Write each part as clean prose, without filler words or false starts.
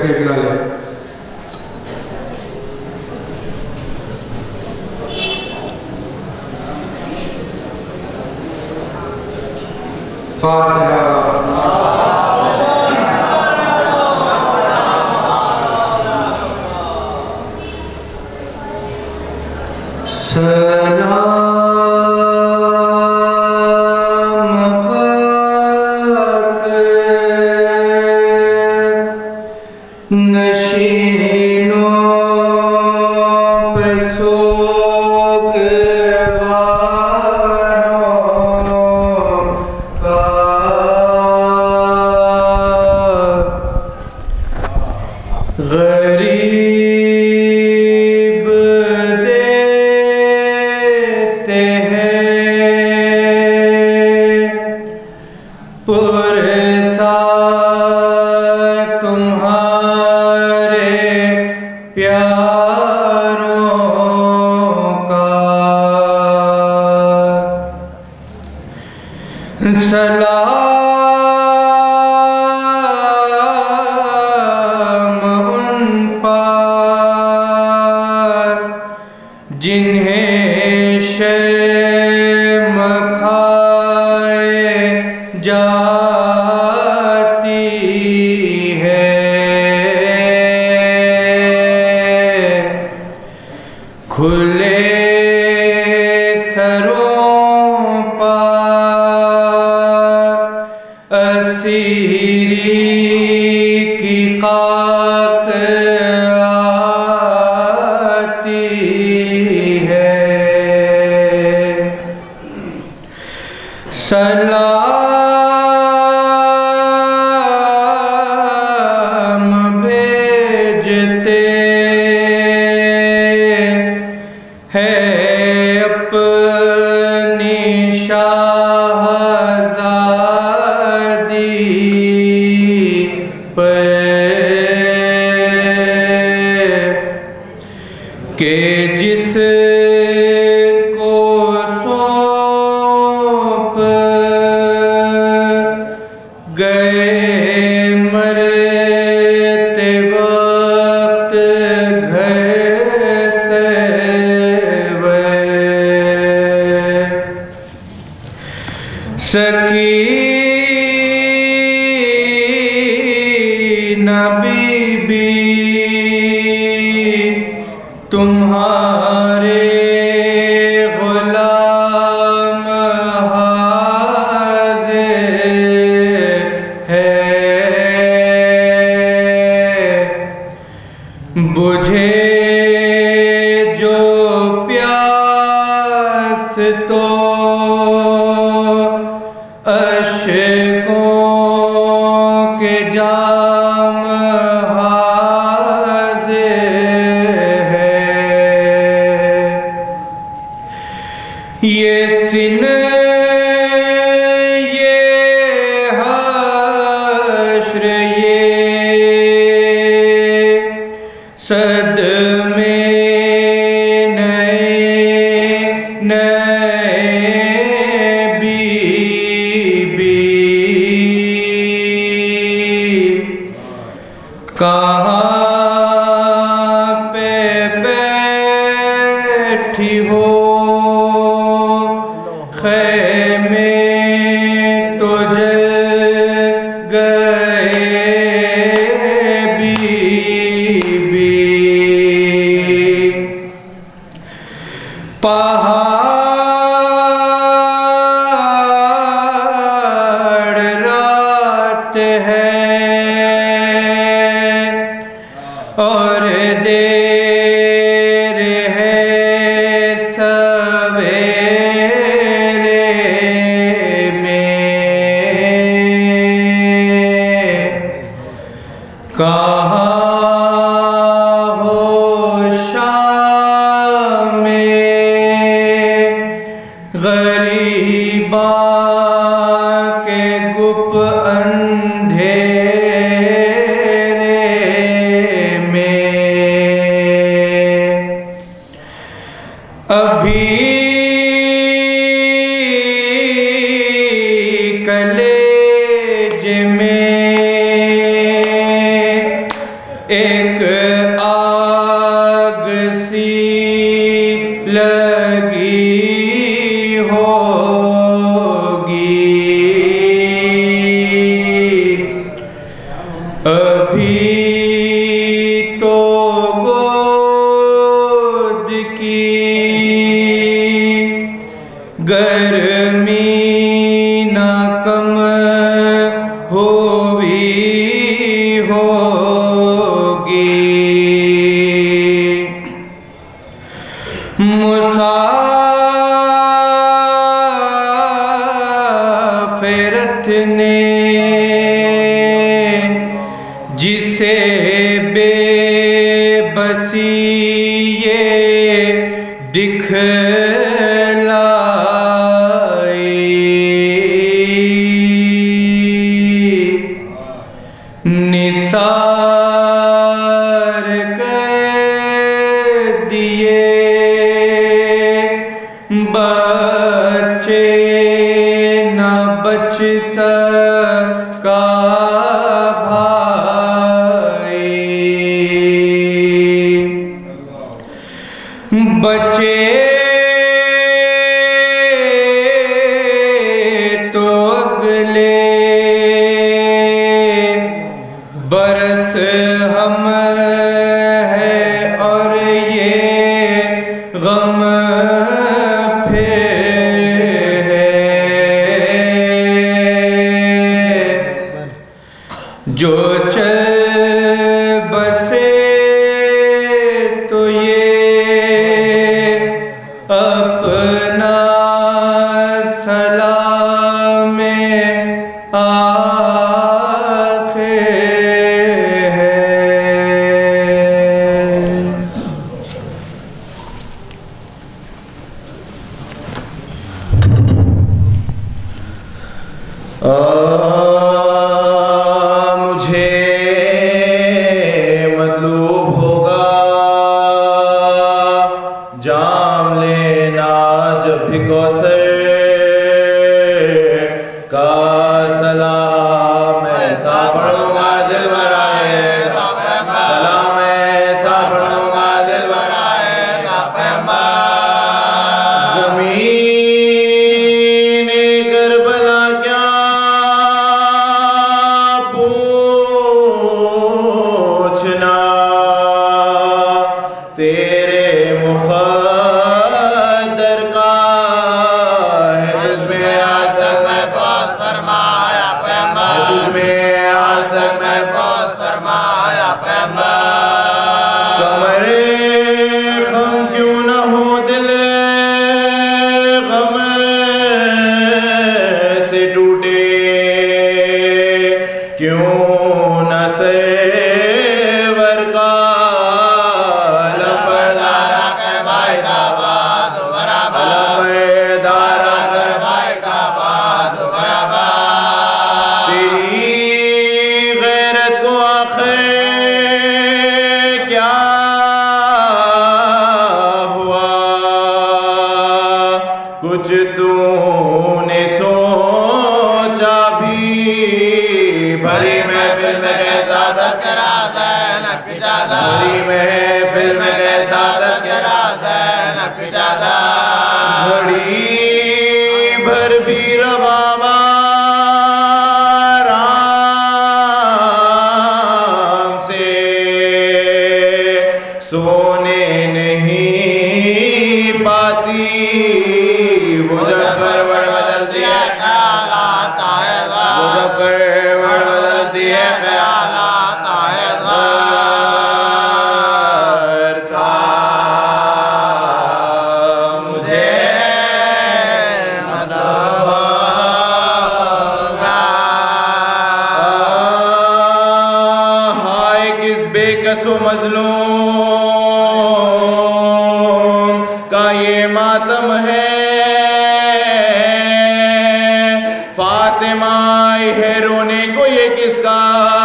Cassette ला ले। जिन्हें शर्म खाए जाती है, खुले सरों पर असीरी की खाक सलाम भेजते हैं अपनी शाहज़ादी पर के जिस सकीना बीबी तुम्हारे गुलाम हाज़िर है, बुझे जो प्यास तो अश्कों के जाम हाज़िर है। ये सिने ये हश्र ये सदमे कहाँ पे बैठी हो ख़ैमे तो जल गए बीबी, पहाड़ रात है और देर है सवेरे में, कहाँ हो शाम में गरीबा के गुप अभी कलेज में एक आग सी लगी होगी, अभी तो गोद की गर्मी न कम होगी। मुसाफिरत ने जिसे बेबसी ये दिखलाई, निसार कर दिए बच्चे न बच सका भाई, बचे तो अगले बरस हम है और ये गम फिर है, जो चल बसे तो ये अपना सलामे आखिर है। मुझे मतलूब होगा जाम लेना जब भी कौसर का सलाम ऐसा पढ़ूंगा दिल भर आएगा, सलाम ऐसा पढ़ूंगा दिल भर आएगा पैगंबर। ज़मीन करबला क्या पूछना, तेरे मुक़द्दर का है तुझमें आज तक महफूज़ फरमाया पैगंबर, तुझमें आज तक महफूज़ फरमाया पैगंबर। कमरे गम क्यों न हो दिल गम से टूटे, क्यों न सरवर का लंबरदारा कर भाई का बाज़ बराबर, लंबरदारा कर भाई का बाज़ बराबर। तेरी गैरत को आखिर क्या हुआ, कुछ तूने सोचा भी, भरी महफिल में कैसा तज़किरा ज़ैनब की ज़ादा, भरी महफिल में कैसा तज़किरा ज़ैनब की ज़ादा। घड़ी भर भी रवाबा राम से सोने नहीं पाती, वो जब करवट बदलती है ख्याल आता है, वो जब करवट बदलती है ख्याल आता है घर का। मुझे मतलब हाय किस बेकसो मजलूम का ये मातम है, फातिमा है रोने को ये किसका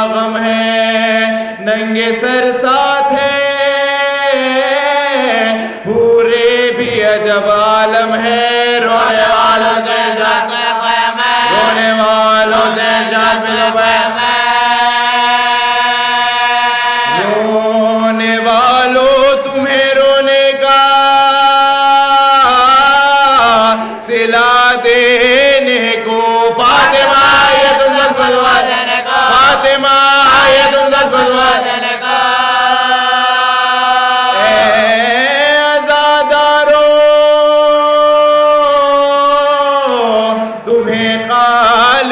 गम है, नंगे सर साथ है हूरे भी अजब आलम है, रोने वालों से जात में क़याम है, रोने वालों से जात में क़याम है।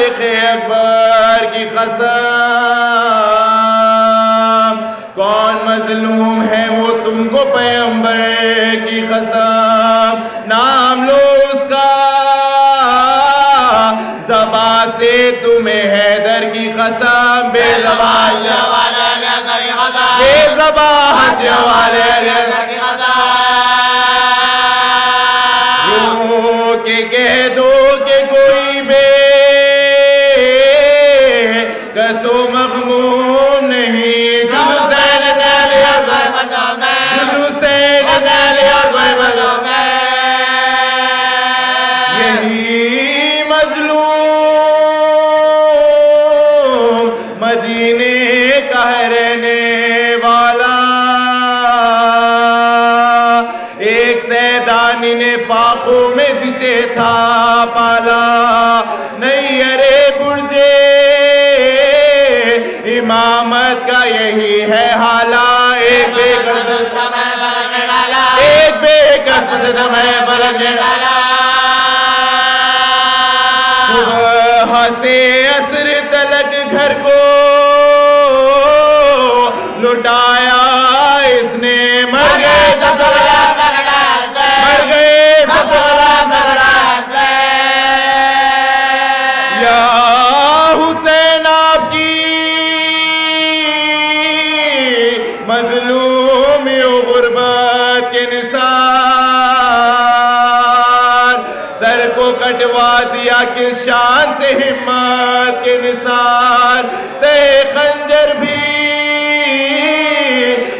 खालिक अकबर की कसम, कौन मजलूम है वो तुमको पैगंबर की कसम, नाम लो उसका ज़बा से तुम्हें हैदर की कसम, बेज़बान वाले के कह दो कि कोई कसो मग़मूम नहीं, जुज़ुसैन नाले और कोई मज़लूम नहीं, जुज़ुसैन नाले और कोई मज़लूम नहीं। यही मज़लूम मदीने का रहने वाला, एक सैदानी ने फाकों में जिसे था पाला, नहीं अरे बुर्जे इमामत का यही है हाला, एक बेकस समय पलटने डाला, सुबह से असर तलक घर को लुटाया इसने, मर गए सब या हुसैन आपकी मजलूम गुर्बत के निसार, सर को कटवा दिया किस शान से हिम्मत के निसार, ते खंजर भी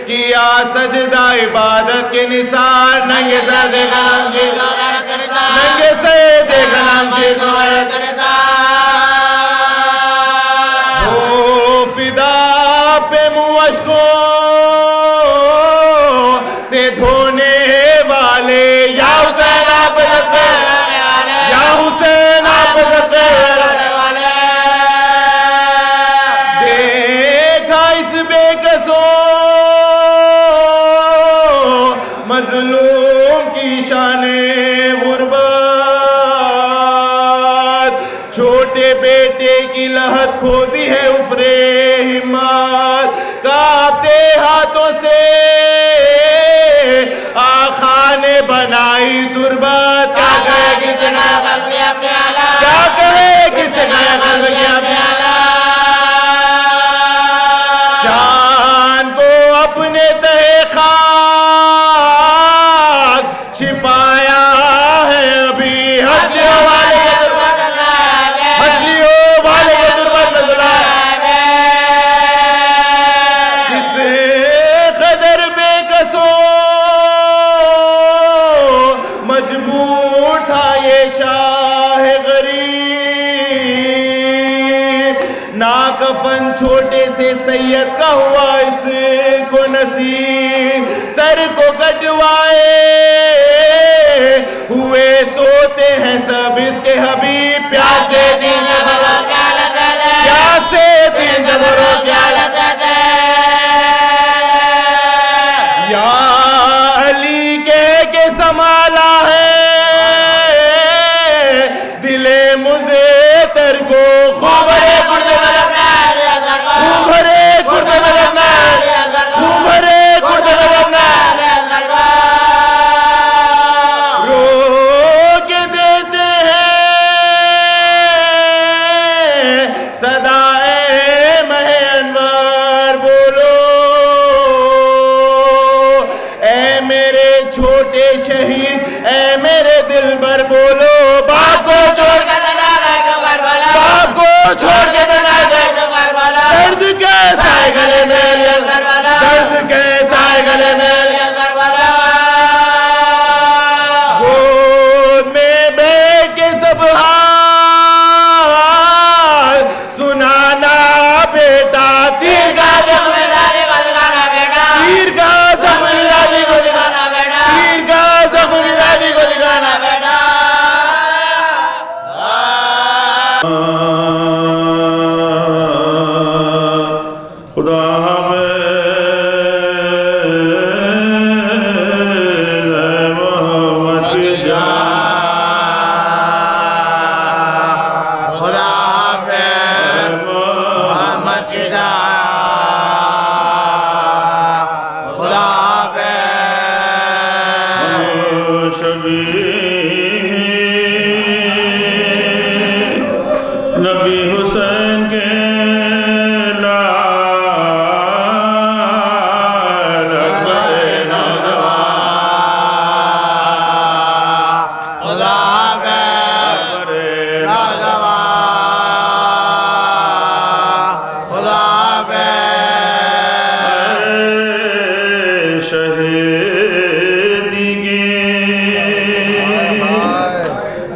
किया सजदा इबादत के निसार, नंगे सर देखा नंगे से देखा हो फिदा पे मुअश्कों से धोने वाले, या हुसैन आप या हुसैन आप देखा इस बेकसों मजलूम की शाने गुर्बत, छोटे बेटे की लहत खो दी है उफरे हिम्मत, कांपते हाथों से आखा ने बनाई तुरबत, क्या कहे किसने क्या कहे किसने चांद को अपने तहे खाक छिपाया है अभी, हंसलियों वाले के तुरबत में जुला, किस कदर बेकसो मजबूर था ये शाह गरीब, ना कफन छोटे से सैयद का हुआ इसको नसीब, सर को कटवाए हुए सोते हैं सब इसके हबीब, प्यासे दिन प्यासे दिन या अली के संभाला है दिले मुझे तर को, खूबरे गुर्दे में लगना, खूबरे गुर्दे में लगना, खूबरे गुर्दे में लगना, रोक देते हैं सदाए महे अनवर, बोलो ऐ मेरे छोटे शहीद, ऐ मेरे दिलबर, बोलो बाप को छोड़ के देना, बाप को छोड़ के देना, दर्द कैसा है गले में, दर्द कैसा है गले में, गोद में बैठ के सब हाल सुनाना बेटा, तीर का जख्म तीर का जख्म दादी को दिखाना बेटा, तीर का जख्म दादी को दिखाना बेटा। हुसैन के लाल अकबर नौजवान खुदा पे नौजवान खुदा पे शहीदी की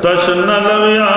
तश्न लविया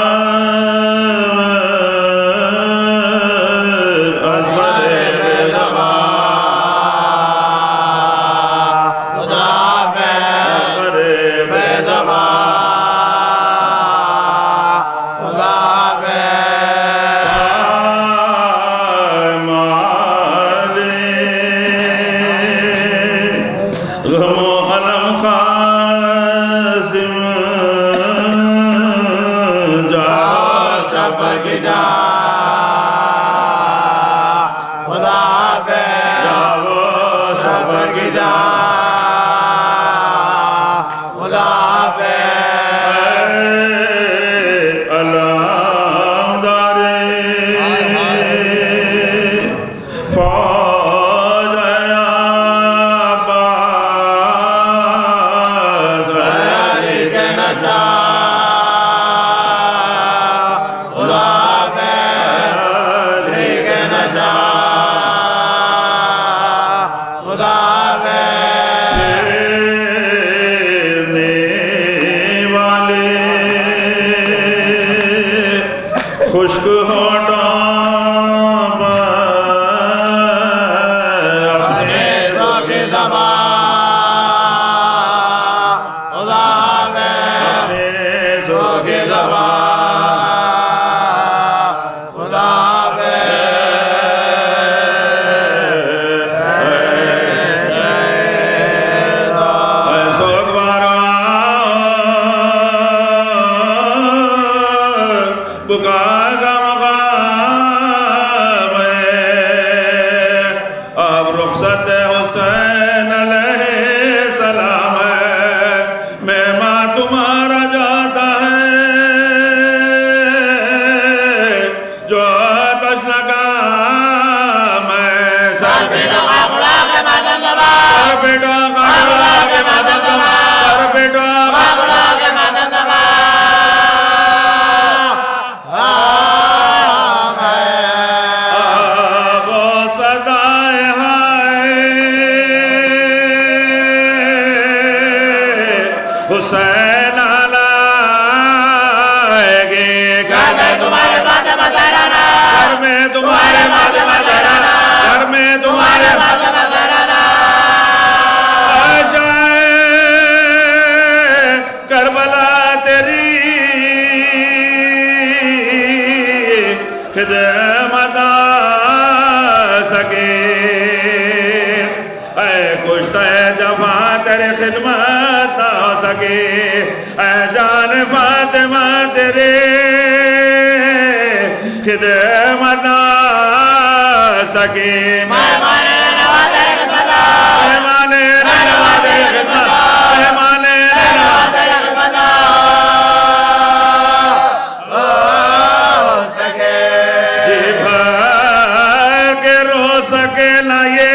खुश्क होठों अपने सोखे ज़बान खुदा में अपने सोखे ज़बान खुदा में बुका का मकाम है अब रुखसत हुसैन अलैहिस्सलाम है मेहमान तुम्हारा जाता है जो तश्न काम है सर पे ढोका के मातम दबा सर पे ढोका के मातम दबा सर पे ढोका के मातम दबा हुसैन आएगे घर में तुम्हारे माथे मज़राना घर में तुम्हारे माथे मज़राना घर में तुम्हारे माथे मज़राना जाए करबला तेरी खिदमत आ सके कुश्ता जफा तेरे खिदमत आ सके जान फातिमा तेरे खिदमत आ सके मेहमाने नवा तेरे खिदमत मेहमाने नवा तेरे खिदमत मेहमाने नवा तेरे खिदमत आ सके जी भर के रो सके ना ये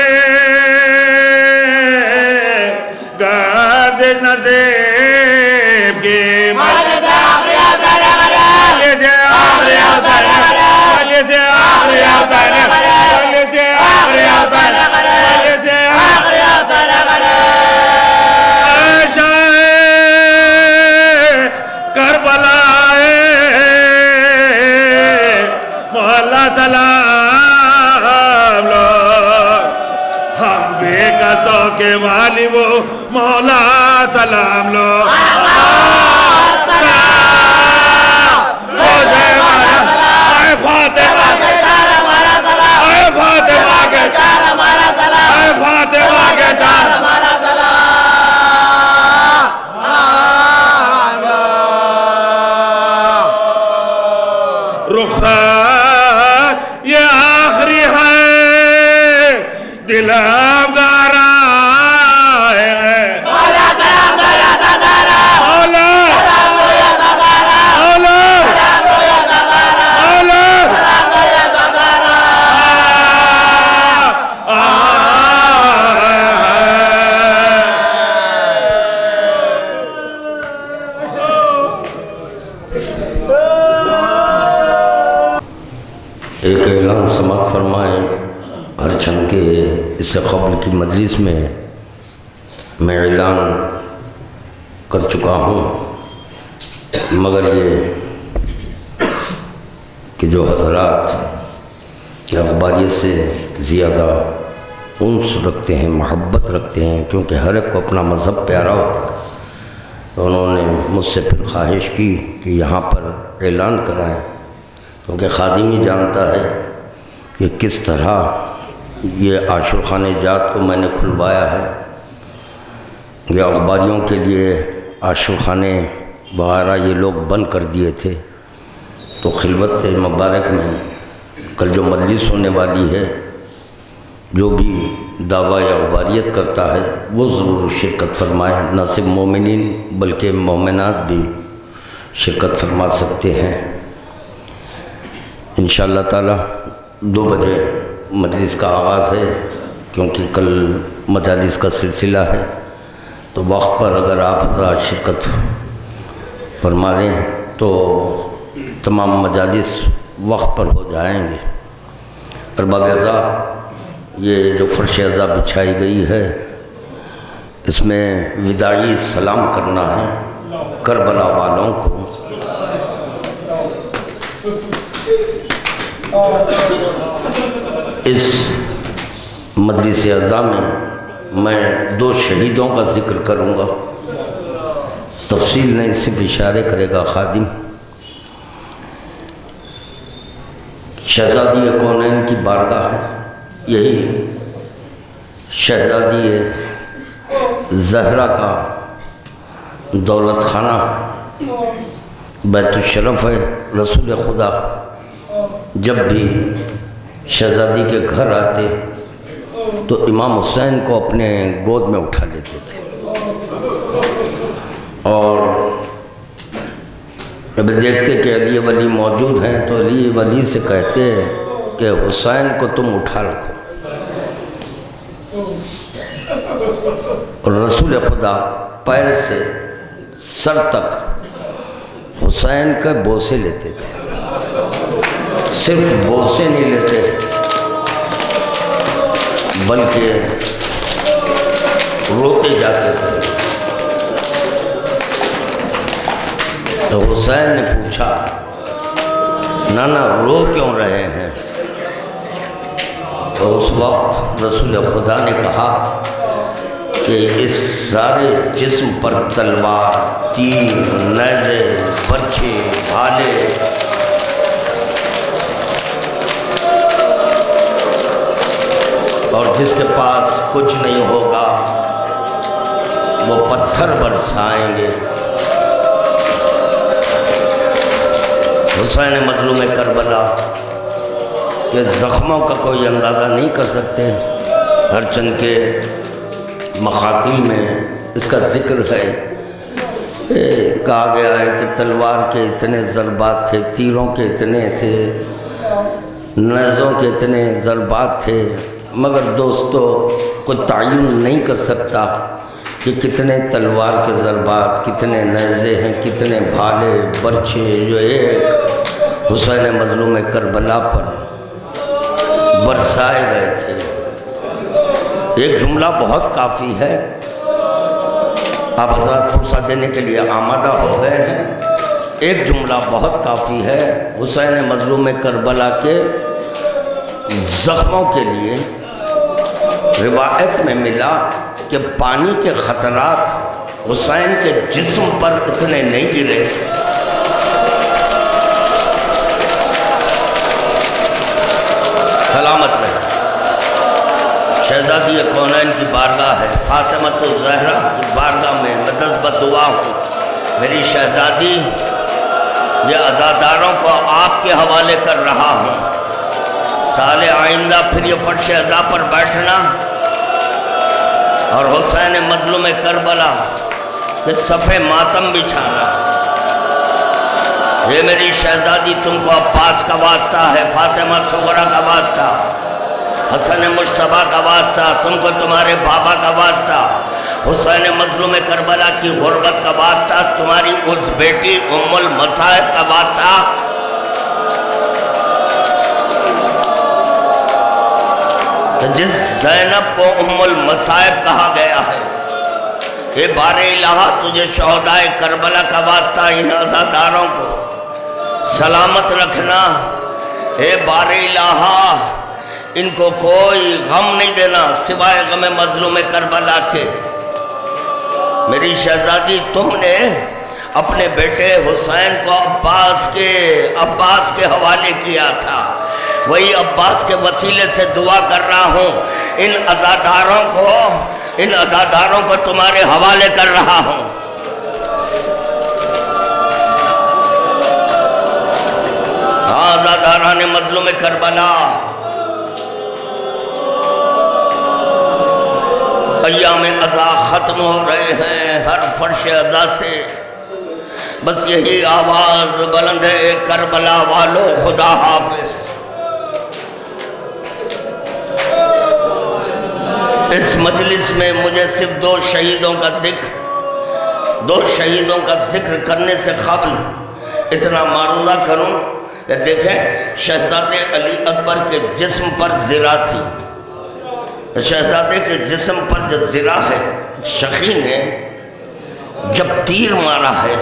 नज़ीब की माले से आखिरी अवतार माले से आखिरी अवतार माले से आखिरी अवतार माले से आखिरी अवतार माले से आखिरी अवतार करबला मोहल्ला सलाम लो हम बेकसों के वाली वो मौला सलाम लो फातिमा के चार हमारा सलाम फातिमा के चार हमारा सलाम फातिमा के चार हमारा सलाम रुखसात ये आखिरी है दिल अफगारा है मौला सलाम दो या सगारा मौला सलाम दो या सगारा मौला सलाम दो या सगारा मौला सलाम दो एक ऐलान समात फरमाएँ। हर क्षण के इससे क़ब्ल की मजलिस में मैं ऐलान कर चुका हूँ, मगर ये कि जो हज़रात की अखबारियत से ज़्यादा उन्स रखते हैं, मोहब्बत रखते हैं, क्योंकि हर एक को अपना मज़हब प्यारा होता है, तो उन्होंने मुझसे फिर ख्वाहिश की कि यहाँ पर ऐलान कराएं, क्योंकि खादिम ही जानता है कि किस तरह ये आशुर खाने जात को मैंने खुलवाया है। ये अखबारियों के लिए आशुर खाने वगैरह ये लोग बंद कर दिए थे, तो खिलवत मुबारक में कल जो मजलिस होने वाली है, जो भी दावा या अखबारियत करता है वो ज़रूर शिरकत फरमाएँ। न सिर्फ मोमिनीन बल्कि मोमिनात भी शिरकत फरमा सकते हैं। इंशाअल्लाह ताला 2 बजे मजलिस का आगाज़ है, क्योंकि कल मजालिस का सिलसिला है, तो वक्त पर अगर आप हज़रात शिरकत फरमा लें तो तमाम मजालिस वक्त पर हो जाएंगे। अरबाब अज़ा, ये जो फ़र्श अज़ा बिछाई गई है, इसमें विदाई सलाम करना है करबला वालों को। इस मजलिस अज़ा में मैं 2 शहीदों का ज़िक्र करूँगा, तफसील नहीं, सिर्फ इशारे करेगा खादिम। शहज़ादी कौनैन की बारगाह है, यही शहज़ादी ज़हरा का दौलत खाना बैतुशरफ है। रसूल खुदा जब भी शहज़ादी के घर आते तो इमाम हुसैन को अपने गोद में उठा लेते थे, और जब देखते कि अली वली मौजूद हैं तो अली वली से कहते हैं कि हुसैन को तुम उठा रखो, और रसूल खुदा पैर से सर तक हुसैन के बोसे लेते थे। सिर्फ बोसे नहीं लेते बल्कि रोते जाते थे। तो हुसैन ने पूछा, नाना रो क्यों रहे हैं? तो उस वक्त रसूल खुदा ने कहा कि इस सारे जिस्म पर तलवार, तीर, नेज़े, बर्छे, भाले, और जिसके पास कुछ नहीं होगा वो पत्थर बरसाएंगे। हुसैन मज़लूम करबला के ज़ख्मों का कोई अंदाज़ा नहीं कर सकते। हर चंद के मखातिल में इसका ज़िक्र है। कहा गया है कि तलवार के इतने ज़रबात थे, तीरों के इतने थे, नेज़ों के इतने ज़रबात थे, मगर दोस्तों कोई तयन नहीं कर सकता कि कितने तलवार के ज़रबात, कितने नेज़े हैं, कितने भाले बर्छे जो एक हुसैन मज़लूम करबला पर बरसाए गए थे। एक जुमला बहुत काफ़ी है, आप हज़रात फुर्सत देने के लिए आमादा हो गए हैं। एक जुमला बहुत काफ़ी है हुसैन मज़लूम करबला के ज़ख्मों के लिए। रिवायत में मिला कि पानी के ख़तरात हुसैन के जिस्म पर इतने नहीं गिरे, सलामत रहे। शहज़ादी कौनैन की बारगाह है, फ़ातिमत ज़हरा की बारगाह में मदद बदुआ हूँ। मेरी शहज़ादी, ये अज़ादारों को आपके हवाले कर रहा हूँ। साले आइंदा फिर ये फ़र्श अज़ा पर बैठना और हुसैन मज़लूम करबला के सफ़े मातम बिछाना। ये मेरी शहज़ादी, तुमको अब्बास का वास्ता है, फ़ातिमा सुगरा का वास्ता, हसन मुश्तबा का वास्ता, तुमको तुम्हारे बाबा का वास्ता, हुसैन मज़लूम करबला की गुर्बत का वास्ता, तुम्हारी उस बेटी उम्मुल मसाइब का वास्ता। तो जिस ज़ैनब को उम्मुल मसाइब कहा गया है, ये बारे इलाहा तुझे शोहदाए करबला का वास्ता इन अज़ादारों को सलामत रखना। हे बारे इलाहा इनको कोई गम नहीं देना सिवाय गम मजलूम करबला के। मेरी शहजादी तुमने अपने बेटे हुसैन को अब्बास के हवाले किया था, वही अब्बास के वसीले से दुआ कर रहा हूँ, इन अज़ादारों को तुम्हारे हवाले कर रहा हूँ। अज़ादारान मजलूम करबला, अय्याम अज़ा ख़त्म हो रहे हैं हर फर्श अज़ा से, बस यही आवाज़ बुलंद है करबला वालों खुदा हाफिज। इस मजलिस में मुझे सिर्फ दो शहीदों का जिक्र करने से क़ब्ल इतना मारूदा करूं कि देखें शहजादे अली अकबर के जिस्म पर ज़िरा थी। शहजादे के जिस्म पर जो ज़िरा है, शकी ने जब तीर मारा है,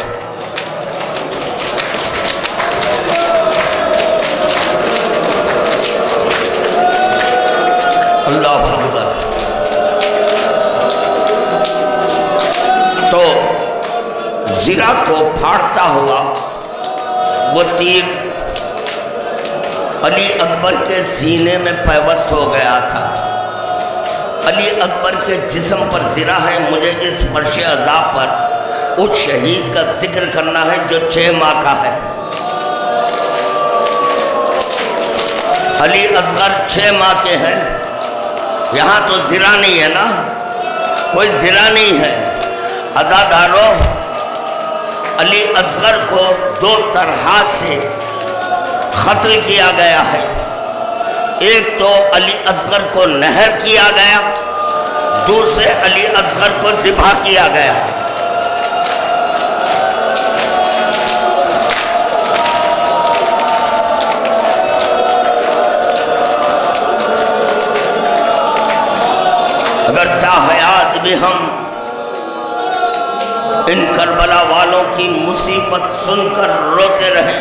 अल्लाह अकबर, तो ज़िरा को फाड़ता हुआ वो तीर अली अकबर के सीने में पैवस्त हो गया था। अली अकबर के जिस्म पर ज़िरा है। मुझे इस फर्श अज़ा पर उस शहीद का जिक्र करना है जो 6 माह का है। अली असगर 6 माह के हैं। यहाँ तो ज़िरा नहीं है ना, कोई ज़िरा नहीं है। अज़ादारों, अली असगर को 2 तरह से क़त्ल किया गया है। एक तो अली असगर को नहर किया गया, दूसरे अली असगर को ज़िबा किया गया। अगर ताहयात भी हम इन करबला वालों की मुसीबत सुनकर रोते रहे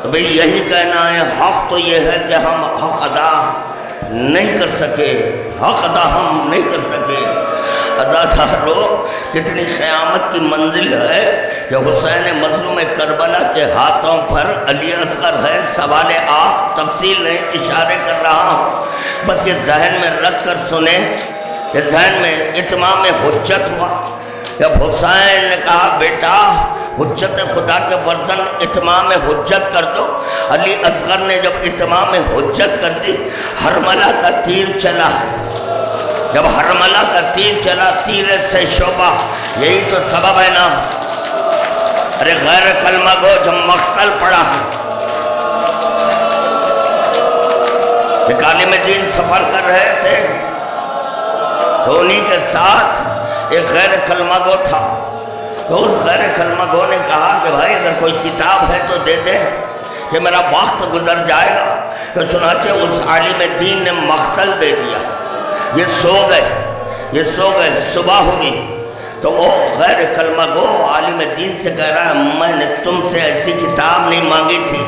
तो भाई यही कहना है, हक़ तो ये है कि हम हक़ अदा नहीं कर सके, हक़ अदा हम नहीं कर सके। अज़ादारों, कितनी क़यामत की मंजिल है कि हुसैन मज़लूम करबला के हाथों पर अली असगर है। सवाल आप तफसील नहीं, इशारे कर रहा हूँ, बस ये जहन में रख कर सुने। ये जहन में इत्माम हुज्जत हुआ जब हुसैन ने कहा, बेटा हुज्जत खुदा के वर्जन इत्माम हुज्जत कर दो। अली असगर ने जब इत्माम हुज्जत कर दी, हरमला का तीर चला है। जब हरमला का तीर चला, तीर से शोभा, यही तो सबब है ना। अरे गैर कलमा गो जब मख्तल पड़ा है, आलिम दीन सफ़र कर रहे थे तो उन्हीं के साथ एक गैर कलमा गो था। तो उस गैर कलमा गो ने कहा कि भाई अगर कोई किताब है तो दे दे कि मेरा वक्त गुजर जाएगा। तो चुनाचे उस आलिम दीन ने मख्तल दे दिया। ये सो गए, सुबह हुई तो वो गैर कलमा गो आलिम दीन से कह रहा है, मैंने तुमसे ऐसी किताब नहीं मांगी थी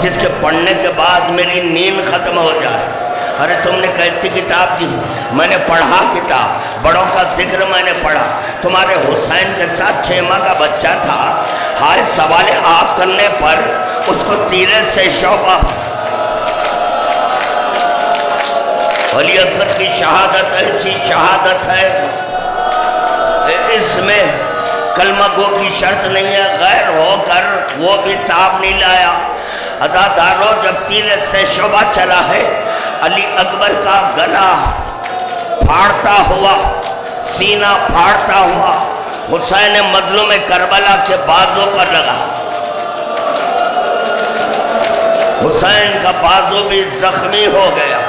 जिसके पढ़ने के बाद मेरी नींद ख़त्म हो जाए। अरे तुमने कैसी किताब दी? मैंने पढ़ा किताब, बड़ों का जिक्र मैंने पढ़ा। तुम्हारे हुसैन के साथ 6 माह का बच्चा था। हाय सवाल आप करने पर उसको तीरे से शौबा। अली असगर की शहादत ऐसी शहादत है, इसमें कलमा गो की शर्त नहीं है, गैर होकर वो भी ताब नहीं लाया। अज़ादारों, जब तीर से शोभा चला है, अली अकबर का गला फाड़ता हुआ, सीना फाड़ता हुआ हुसैन मज़लूम करबला के बाजू पर लगा। हुसैन का बाजू भी जख्मी हो गया।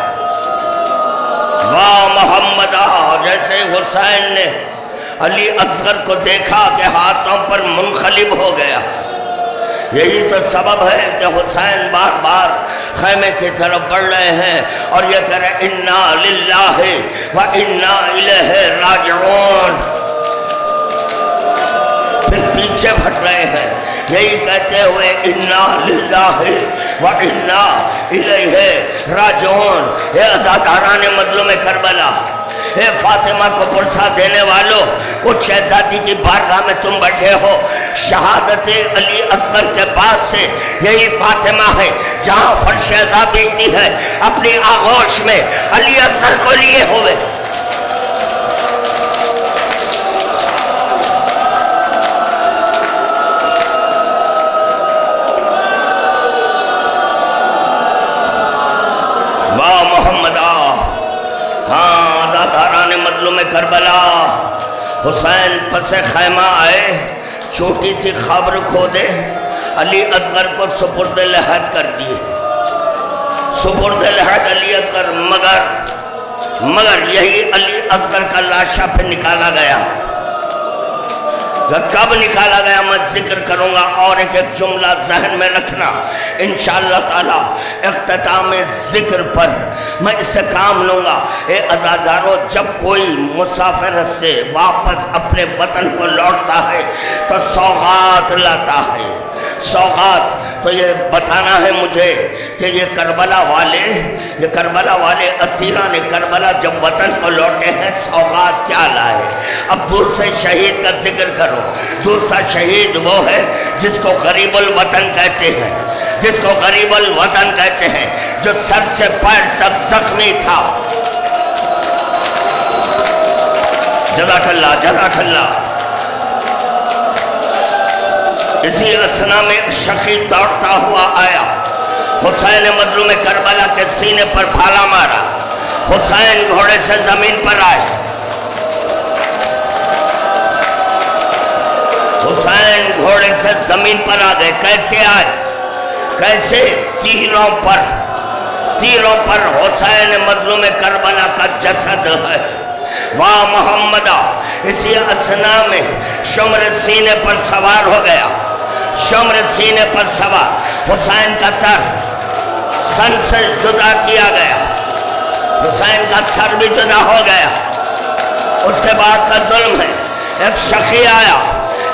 वाह मोहम्मदा! जैसे हुसैन ने अली असगर को देखा कि हाथों पर मुनक़लिब हो गया। यही तो सबब है कि हुसैन बार बार खैमे की तरफ बढ़ रहे हैं और ये कह रहे इन्ना लिल्लाहि व इन्ना इलैहि राजिऊन। फिर पीछे हट रहे हैं यही कहते हुए इन्ना लिल्लाहि व इन्ना इलैहि राजिऊन। ये अज़ादारान मज़लूम करबला, हे फातिमा को पुरसा देने वालों, उस शहजादी की बारगाह में तुम बैठे हो। शहादत अली असगर के बाद से यही फातिमा है जहाँ फर्श अज़ा बीतती है अपनी आगोश में अली असगर को लिए हुए। वाह मोहम्मदा। हाँ, अज़ादारान मज़लूम करबला, हुसैन पसे खैमा आए, छोटी सी खबर खो दे, अली असगर को सुपुर्द लहद कर दिए। सुपुर्द लहद अली असगर, मगर यही अली असगर का लाशा फिर निकाला गया। कब निकाला गया मैं जिक्र करूंगा, और एक एक जुमला जहन में रखना। इंशाअल्लाह ताला इख्तिताम जिक्र पर मैं इससे काम लूँगा। ए अज़ादारों, जब कोई मुसाफिर से वापस अपने वतन को लौटता है तो सौगात लाता है। सौगात तो ये बताना है मुझे कि ये करबला वाले असीरान करबला जब वतन को लौटे हैं सौगात क्या लाए। अब दूसरे शहीद का जिक्र करो। दूसरा शहीद वो है जिसको गरीबुल वतन कहते हैं, जिसको गरीबुल वतन कहते हैं, जो सर से पैर तक जख्मी था। जज़ाकल्लाह जज़ाकल्लाह। इसी असना में एक शकी दौड़ता हुआ आया, हुसैन मज़लूम करबला के सीने पर भाला मारा। हुसैन घोड़े से जमीन पर आए। हुसैन घोड़े से जमीन पर आ गए। कैसे आए? कैसे? तीरों पर हुसैन मज़लूम करबला का जसद है। वाह मोहम्मदा। इसी असना में शुम्र सीने पर सवार हो गया। शुम्र सीने पर सवार हुसैन का तर सन से जुदा किया गया। हुसैन का सर भी जुदा हो गया। उसके बाद का जुल्म है, एक शकी आया,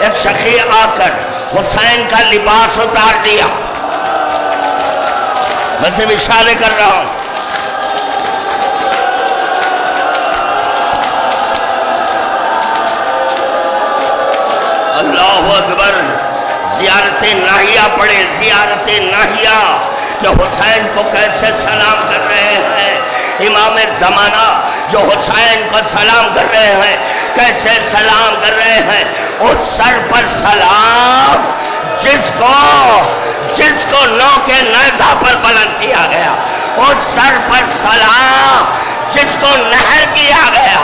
एक शकी आकर हुसैन का लिबास उतार दिया। मैं सिर्फ इशारे कर रहा हूं। अल्लाहु अकबर। ज़ियारते नाहिया पढ़े, ज़ियारते नाहिया, कि हुसैन को कैसे सलाम कर रहे हैं। इमाम ज़माना जो हुसैन को सलाम कर रहे हैं, कैसे सलाम कर रहे हैं। उस सर पर सलाम जिसको नौ के नेज़ा पर बुलंद किया गया, उस सर पर सलाम जिसको नहर किया गया।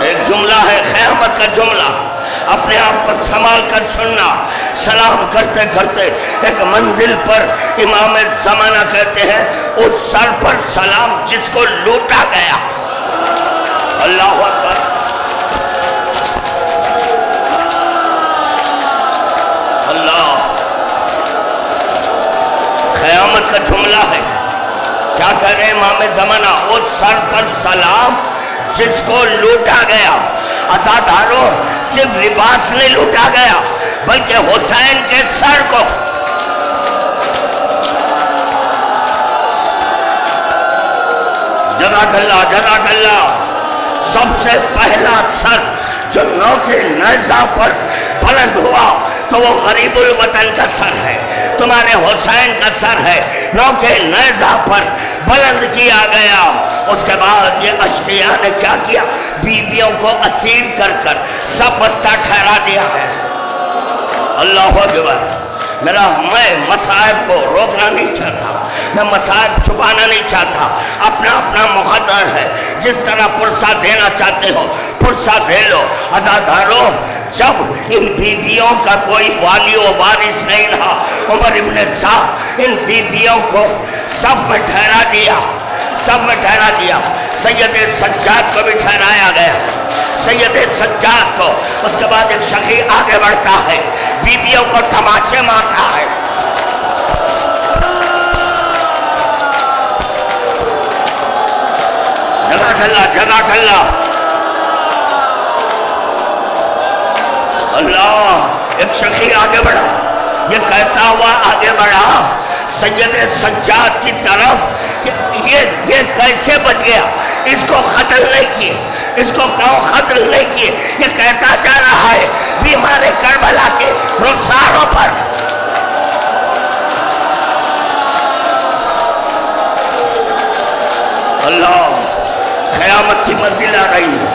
एक जुमला है क़यामत का जुमला, अपने आप को संभाल कर सुनना। सलाम करते करते एक मंजिल पर इमाम ज़माना कहते हैं, उस सर पर सलाम जिसको लूटा गया। अल्लाहु अकबर। अल्लाह। क़यामत का जुमला है। क्या कह रहे हैं इमाम ज़माना? उस सर पर सलाम जिसको लूटा गया। अज़ादारों, सिर्फ लिबास नहीं लूटा गया बल्कि हुसैन के सर को। जज़ाकल्लाह जज़ाकल्लाह। सबसे पहला सर जो नौ के नेज़ा पर बुलंद हुआ तो वो गरीबुल वतन का सर है, तुम्हारे हुसैन का सर है, नौ के नेज़ा पर बुलंद किया गया। उसके बाद ये अशकिया ने क्या किया? बीवियों को असीर कर कर सब बस्ता ठहरा दिया है। अल्लाह अकबर। मैं मसाइब को रोकना नहीं चाहता, मैं मसाइब छुपाना नहीं चाहता। अपना अपना मुक़द्दर है। जिस तरह पुरसा देना चाहते हो पुरसा दे लो। अज़ादारों, जब इन बीवियों का कोई वाली व वारिस नहीं रहा, उमर इब्न साद इन बीवियों को सब में ठहरा दिया, सब में ठहरा दिया। सैयद सज्जाद को भी ठहराया गया, सैयद सज्जाद को। उसके बाद एक शकी आगे बढ़ता है, बीवियों को तमाचे मारता है। जज़ाकल्लाह जज़ाकल्लाह। अल्लाह, एक शख्स आगे बढ़ा, ये कहता हुआ आगे बढ़ा सैयद सज्जाद की तरफ कि ये कैसे बच गया, इसको कत्ल नहीं किए, इसको क्यों कत्ल नहीं किए। ये कहता जा रहा है बीमार करबला के रुखसारों पर। अल्लाह, क़यामत की मंजिल आ रही है,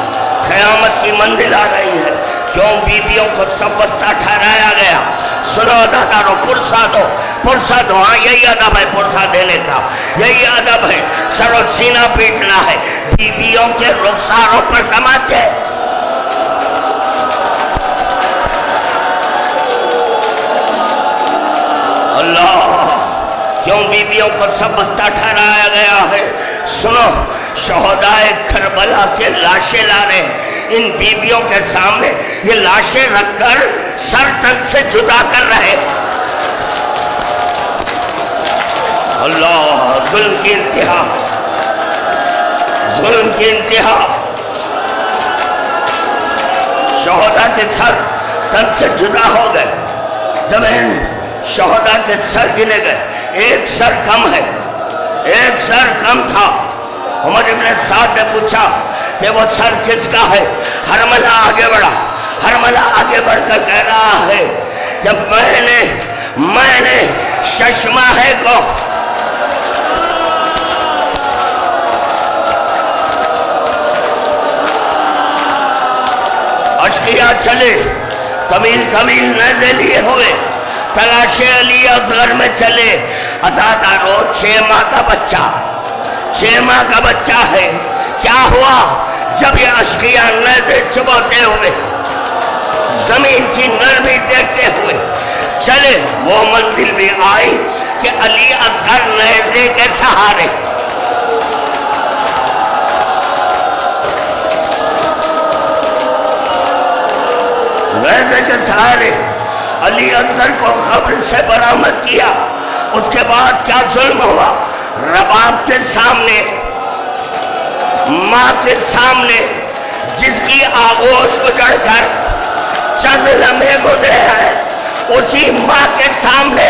क़यामत की मंजिल आ रही है। क्यों बीबियों को सब बस्ता ठहराया गया। सुनो अदादारो, पुरसा दो, पुरसा दो। हाँ, यही अदब है पुरसा देने का, यही अदब है। सरो सीना पीटना है, बीबियों के रुखसारों पर तमाचे। अल्लाह, क्यों बीबियों को सब बस्ता ठहराया गया है। सुनो, शहदाए करबला के लाशें ला रहे हैं, इन बीबियों के सामने ये लाशें रखकर सर तक से जुदा कर रहे। अल्लाह, जुल्म की इंतहा, जुल्म की इंतहा। शहदा के सर तन से जुदा हो गए। जब इन शहदा के सर गिने गए, एक सर कम है, एक सर कम था। उमर इब्न साद ने पूछा कि वो सर किसका है। हरमला आगे बढ़ा, हरमला आगे बढ़कर कह रहा है जब मैंने शशमाहे को अशकिया चले, तमील कमील नजर लिए हुए तलाशे अली असगर में चले। अज़ादारो, 6 माह का बच्चा, 6 माह का बच्चा है। क्या हुआ जब ये अशकिया नजर चुबाते हुए जमीन की नरमी देखते हुए चले, वो मंजिल भी आई कि अली असगर नेज़े के सहारे। नेज़े के सहारे अली असगर को कब्र से बरामद किया। उसके बाद क्या जुल्म हुआ। रबाब के सामने, माँ के सामने, जिसकी आगोश उजड़कर चंद लम्हे गुजरे हैं, उसी माँ के सामने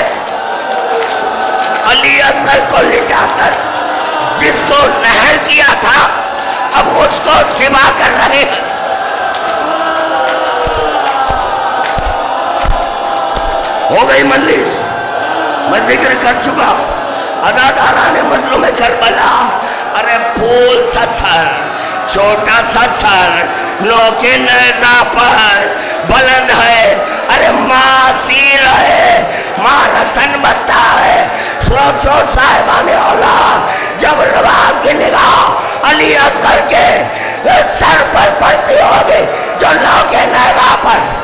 अली असगर को लिटाकर जिसको नहर किया था, अब उसको सिवा कर रहे हैं। हो गई मजलिस, मैं जिक्र कर चुका। अदादारा ने मजलूम करबला, अरे फूल सा सर, छोटा सा सर, नोके नेज़ा पर बुलंद है। अरे माँ सीर है, माँ रसन बसता है। सोचो साहिबाने औलाद, जब रबाब की निगाह अली असगर के सर पर पड़ती होगी, जो नोके नेज़ा पर।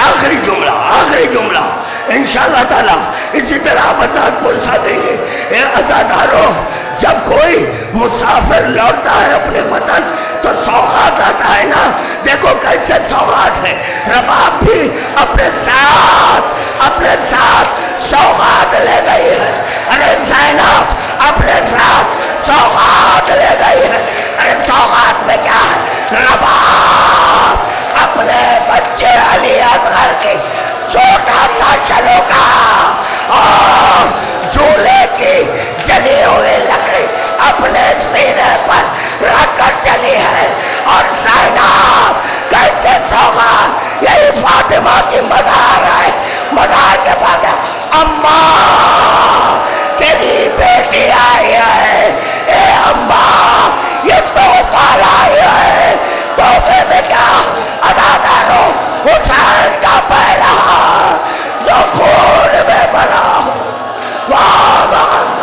आखिरी जुमला इंशाअल्लाह ताला इसी तरह बसात पुरसा देंगे। अज़ादारो, जब कोई मुसाफिर लौटता है अपने वतन तो सौगात आता है ना। देखो कैसे सौगात है। रबाब भी अपने साथ सौगात ले गई है। अरे ज़ैनब अपने साथ सौगात ले गई है। अरे सौगात में क्या है। रबाब अपने बच्चे अली असगर के छोटा सा शलोका और झूले की जली हुई लकड़ी अपने सीने पर रख कर चली है। और ज़ैनब कैसे सोगा, यही फातिमा की मज़ार है। मज़ार के पास अम्मा तेरी बेटी आई है। ए अम्मा, ये तोहफा लाई है। तोहफे में क्या। अदादारो, हुसैन का पहला जो खून में बना। वाह, 1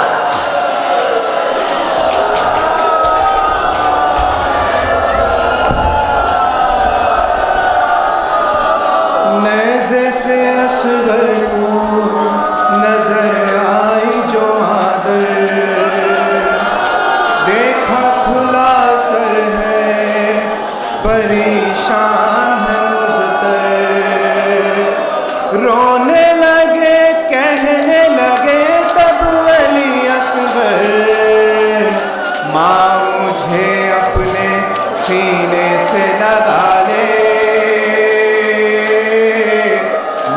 से लगा ले।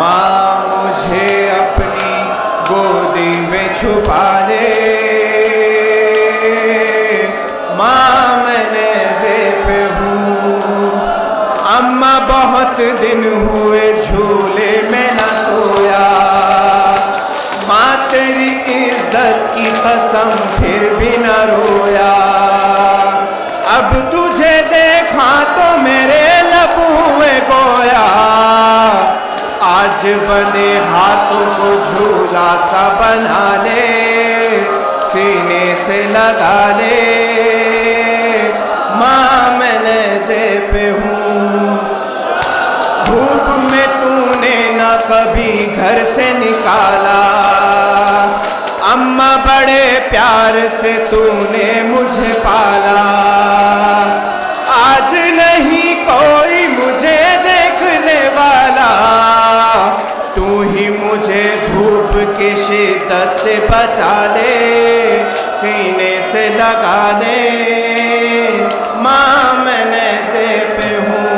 माँ मुझे अपनी गोदी में छुपा ले। माँ मैं नेज़े पे हूँ। अम्मा बहुत दिन हुए झूले में न सोया। माँ तेरी इज्जत की कसम फिर भी न रोया। अब तुझे देखा तो मेरे लब हुए गोया। आज बंदे हाथों को झूला सा बना ले, सीने से लगा ले। माँ मैं नेज़े पे हूँ। धूप में तूने न कभी घर से निकाला। अम्मा बड़े प्यार से तूने मुझे पाला। आज नहीं कोई मुझे देखने वाला। तू ही मुझे धूप की शिद्दत से बचा ले, सीने से लगा ले। माँ मैं नेज़े पे हूँ।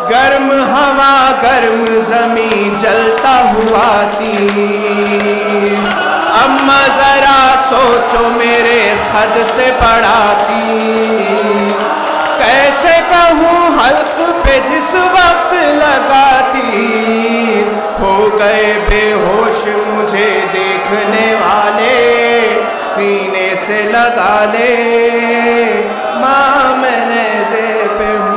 गर्म हवा गर्म ज़मीं जलता हुआ तीर। अम्मा ज़रा सोचो मेरे खद से पढ़ाती। कैसे कहूँ हल्क पे जिस वक्त लगाती। हो गए बेहोश मुझे देखने वाले, सीने से लगा ले। माँ मैं नेज़े पे हूँ।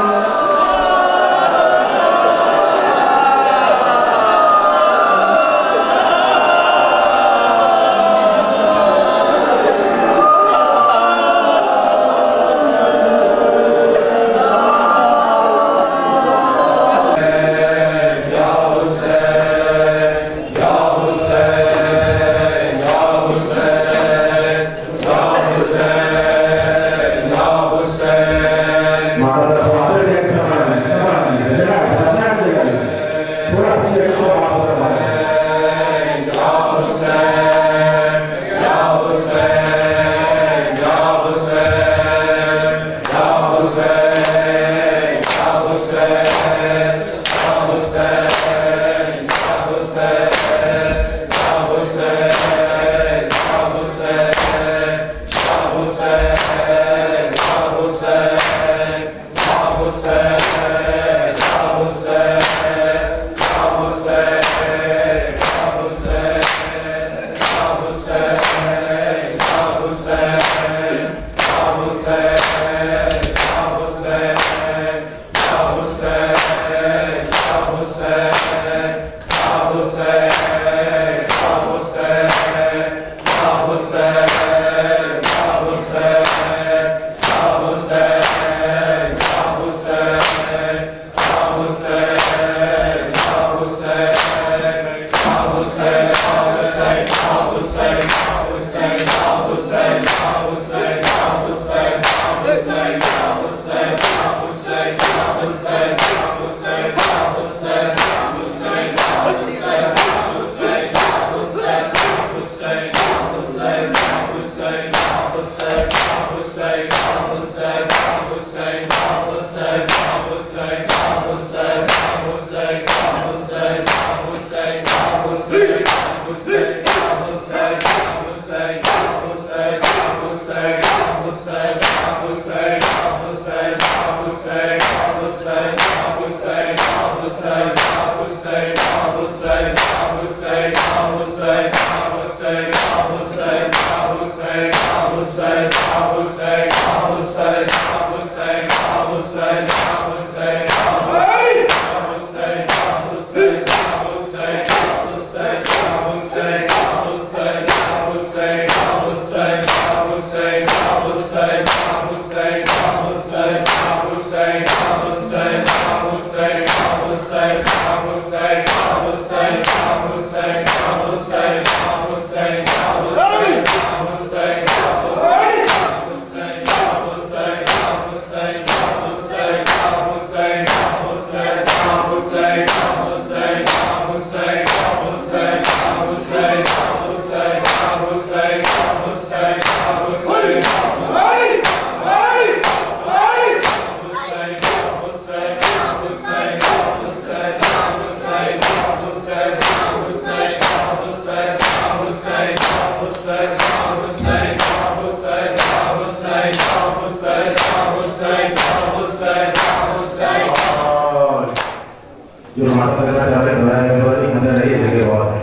जो नाटक करना चाहते हैं दोहराने पर ही अंदर नहीं जगह और है।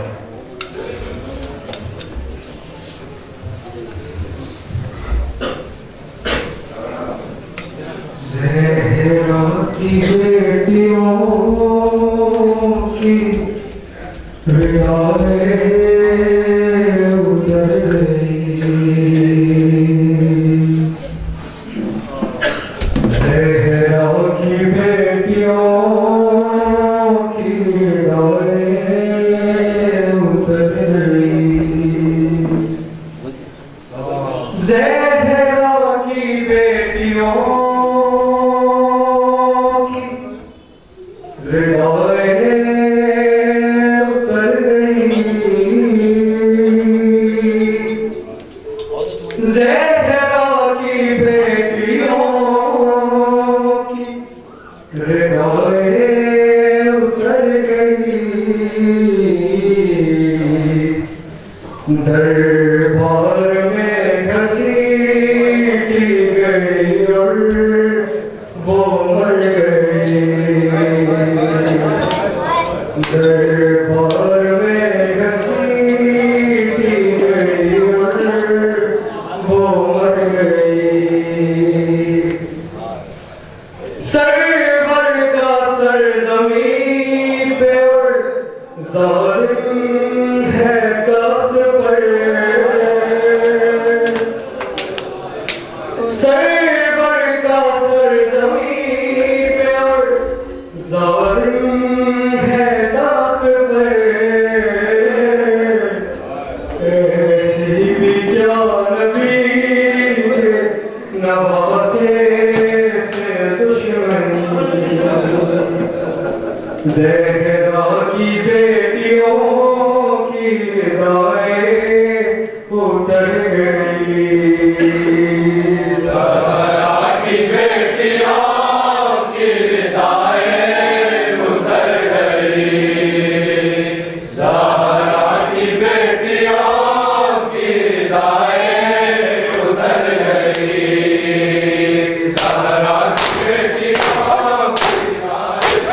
ज़हरा की बेटियों की रियाएं उतर गई, ज़हरा की बेटियों की रियाएं उतर गई, ज़हरा की बेटियों दरबार में घसीटी गई और वो मर गई, दरबार में घसीटी गई और वो मर गई। सरवर का सर ज़मीन पे और ज़ालिम है ताज पर, सरवर का सर ज़मीन पे और ज़ालिम है ताज पर, ऐसी भी क्या नबी नवासे से दुश्मन, ज़हरा की बेटियों की रियाएं उतर गई, ज़हरा की बेटियों की रियाएं उतर गई, ज़हरा की बेटियों की रियाएं उतर गई, ज़हरा की बेटियों की रियाएं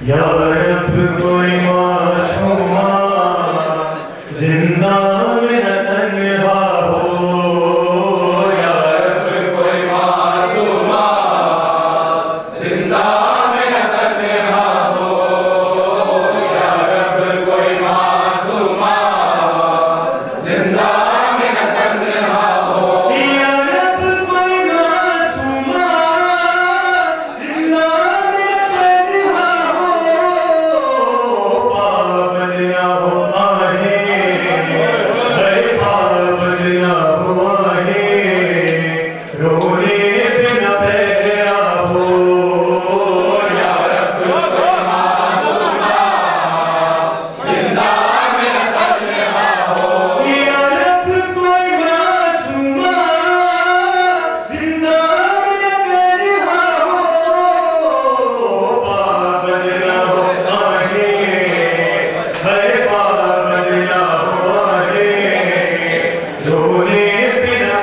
या रब कोई मासूमा जिंदा में न तन्हा हो, या रब कोई मासूमा जिंदा में न तन्हा हो, या रब कोई मासूमा जिंदा में न तन्हा हो, या रब कोई मासूमा जिंदा में न तन्हा हो, पाबंदियां हो आहे, पाबंदियां हो आहे, रोने पे न बहरा हो, या रब कोई मासूमा जिंदा में न तन्हा हो, या रब कोई मासूमा जिंदा में न तन्हा हो, पाबंदियां हो आहे, पाबंदियां हो आहे, रोने पे न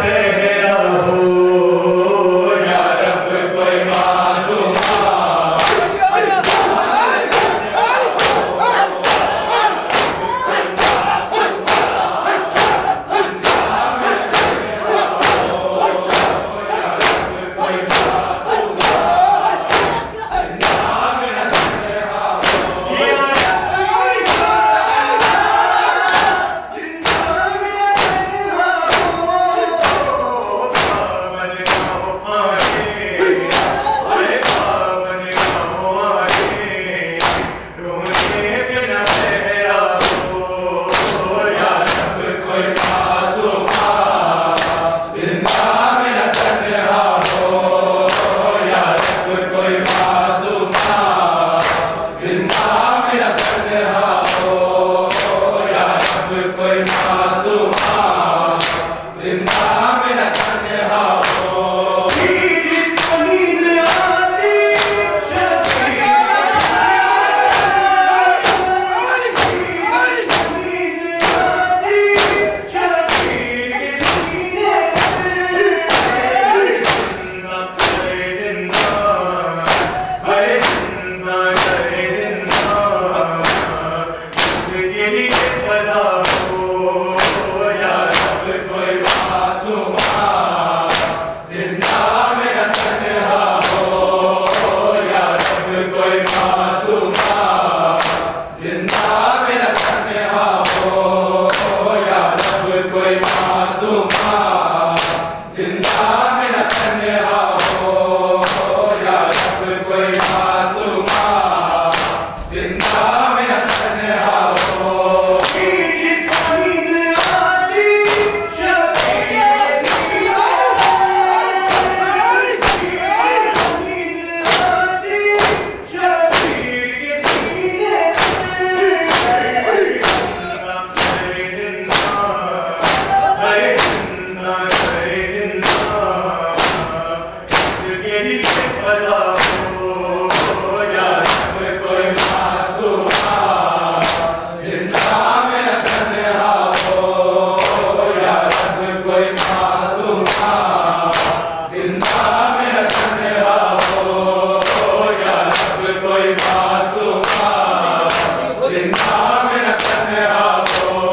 बहरा हो,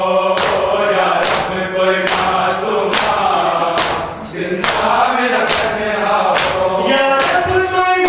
या रब कोई मासूमा जिंदा में न तन्हा हो, या रब कोई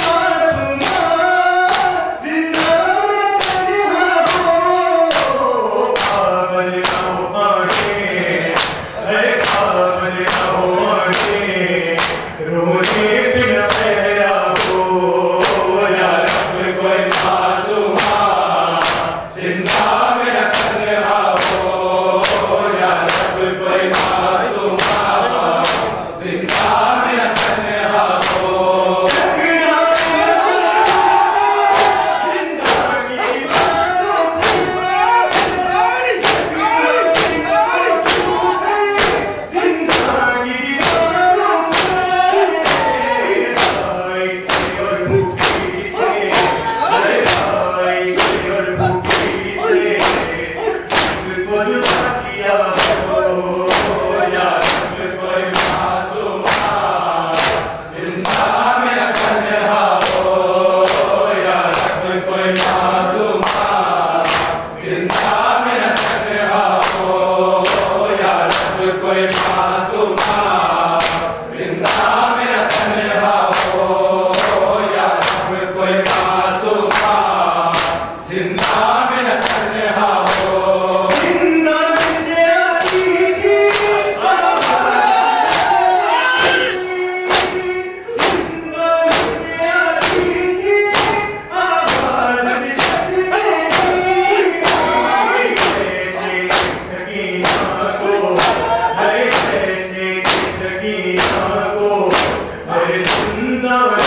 तेरा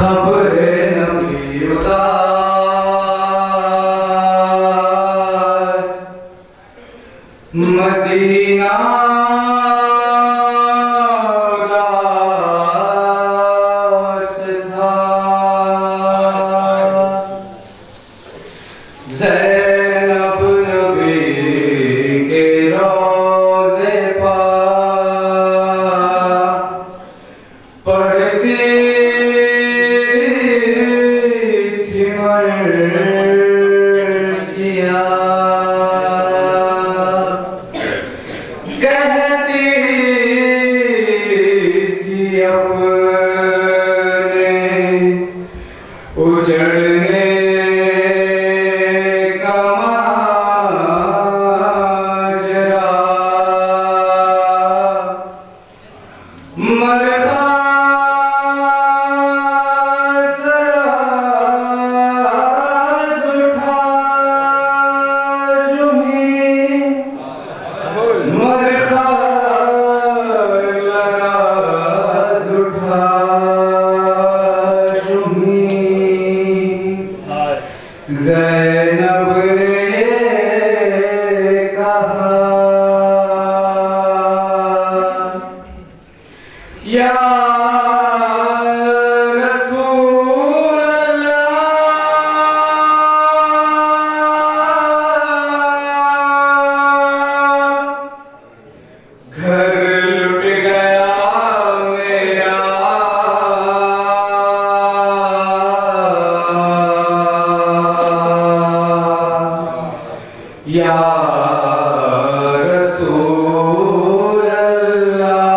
खबर नबी उदास मदीना उदास था। ज़ैनब नबी के रोज़े पर पढ़ती थी मर्सिया, कहती थी अपने उजड़ने का माजरा, मरखा दराज उठा जुमी, मरखा दराज उठा जुमी। ज़ैनब ने कहा या रसूल अल्लाह, घर लुट गया मेरा, या रसूल अल्लाह।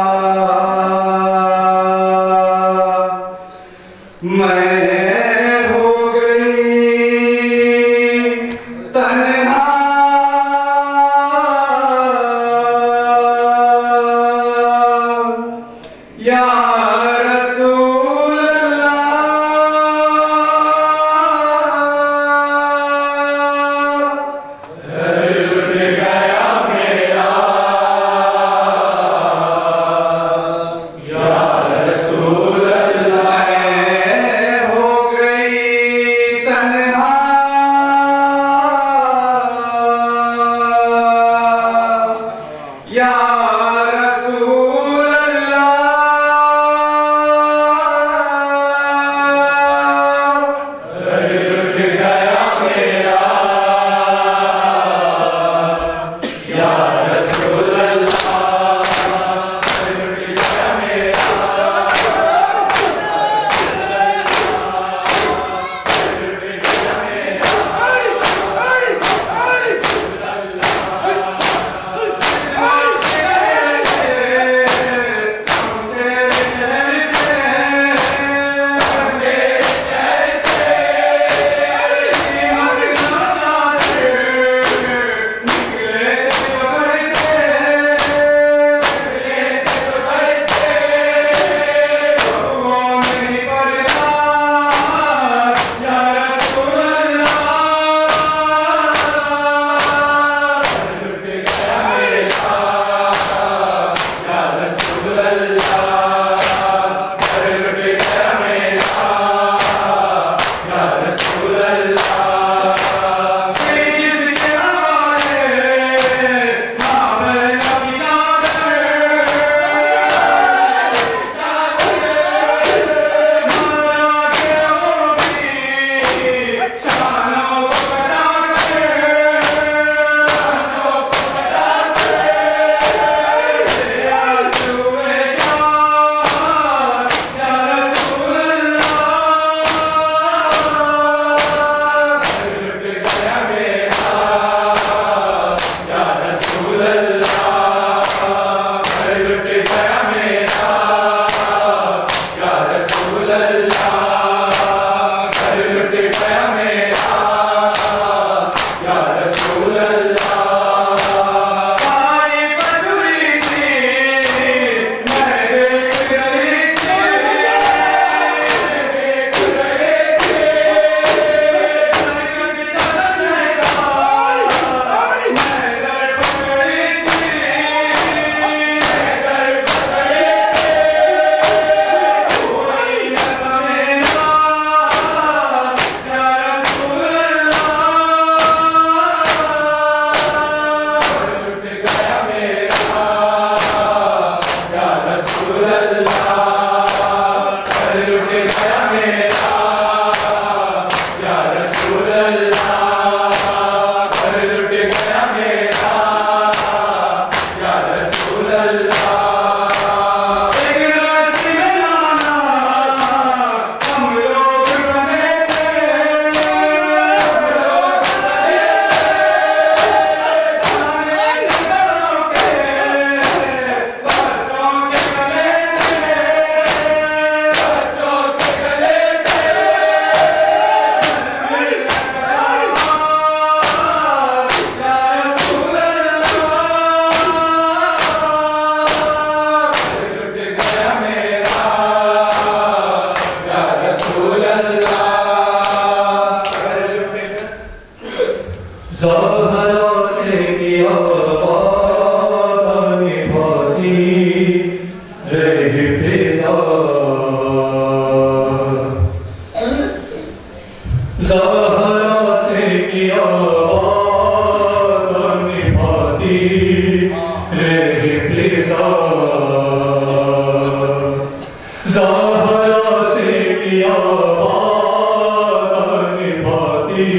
रहे फिजा ज़हरा से किया बात निभाती रहे फिजा ज़हरा से किया बात निभाती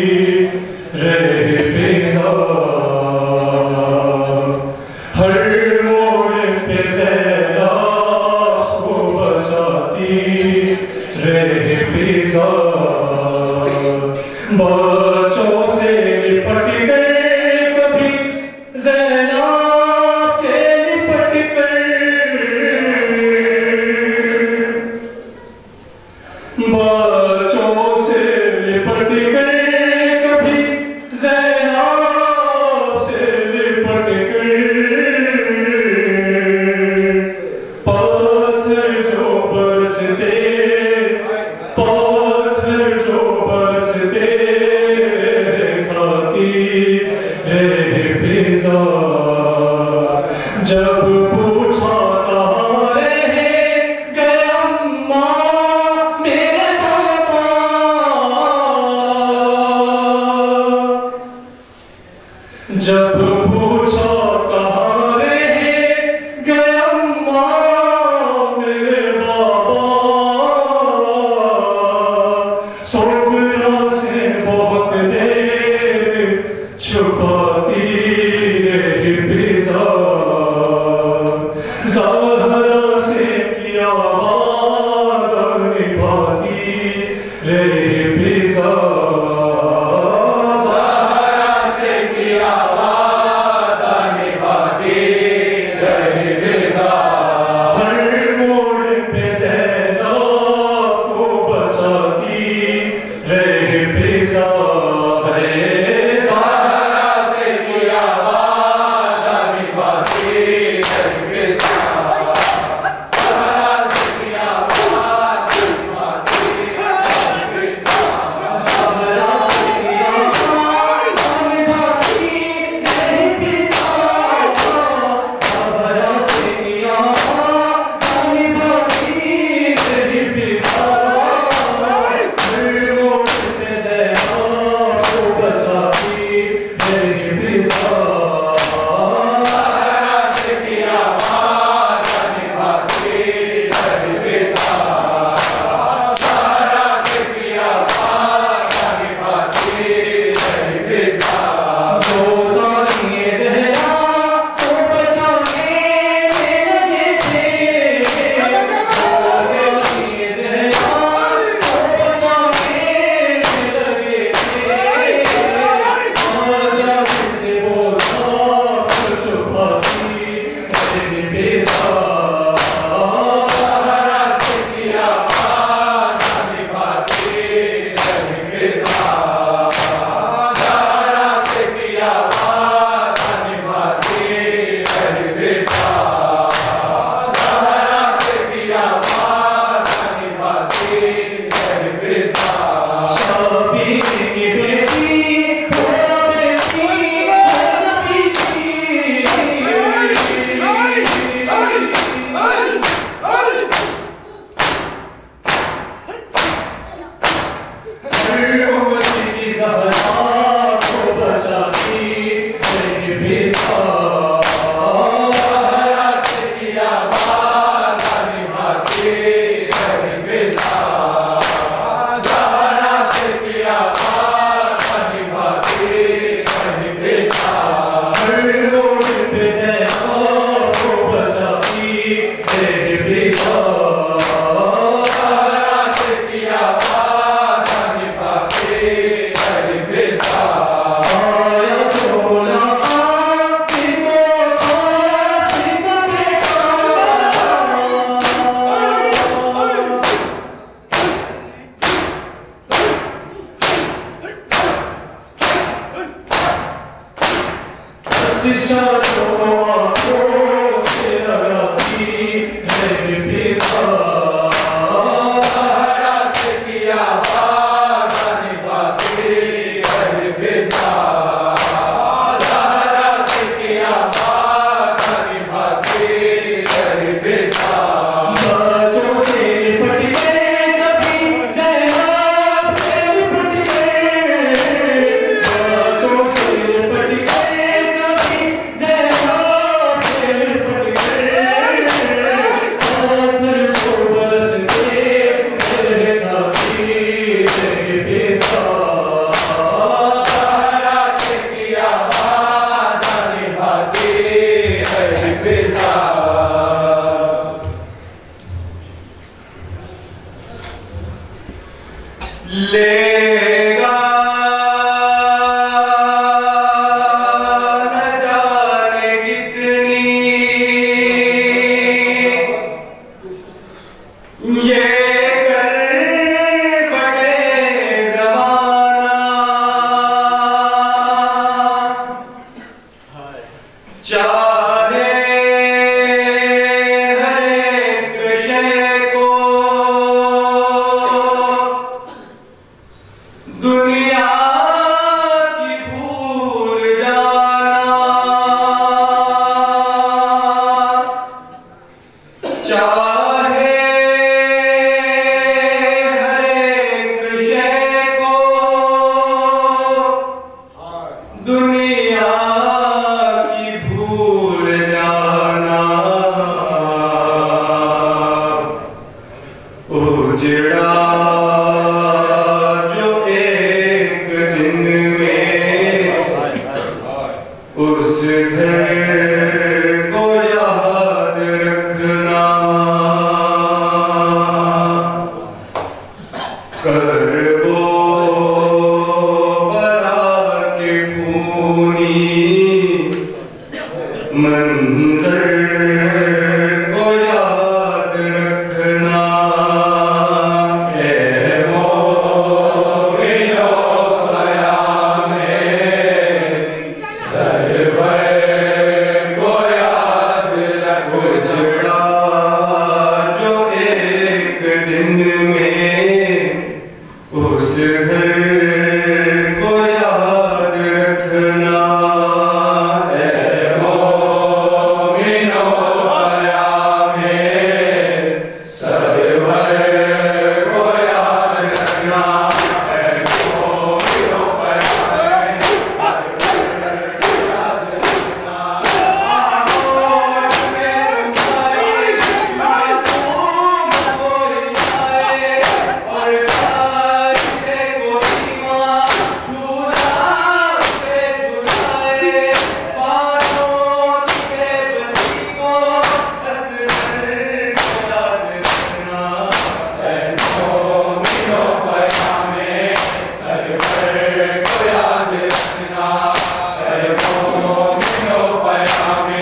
रहे फिजा हर मोड़ पे चाहे हर एक शय को दुनिया की भूल जाना, उजड़ा जो एक दिन में उस घर को याद रखना, करबो बला के खूनी मंजर को याद रखना। ए मोमिनो क़याम सरवर को याद रखो, उजड़ा जो एक दिन में उस घर को याद रखना। ए मोमिनो क़याम सरवर को याद रखना। ए मोमिनो क़याम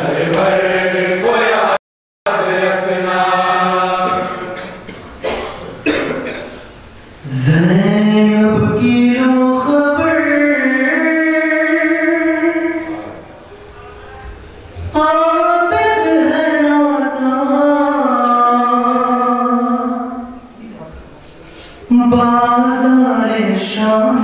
सरवर को याद रखना। बाज़ार शाम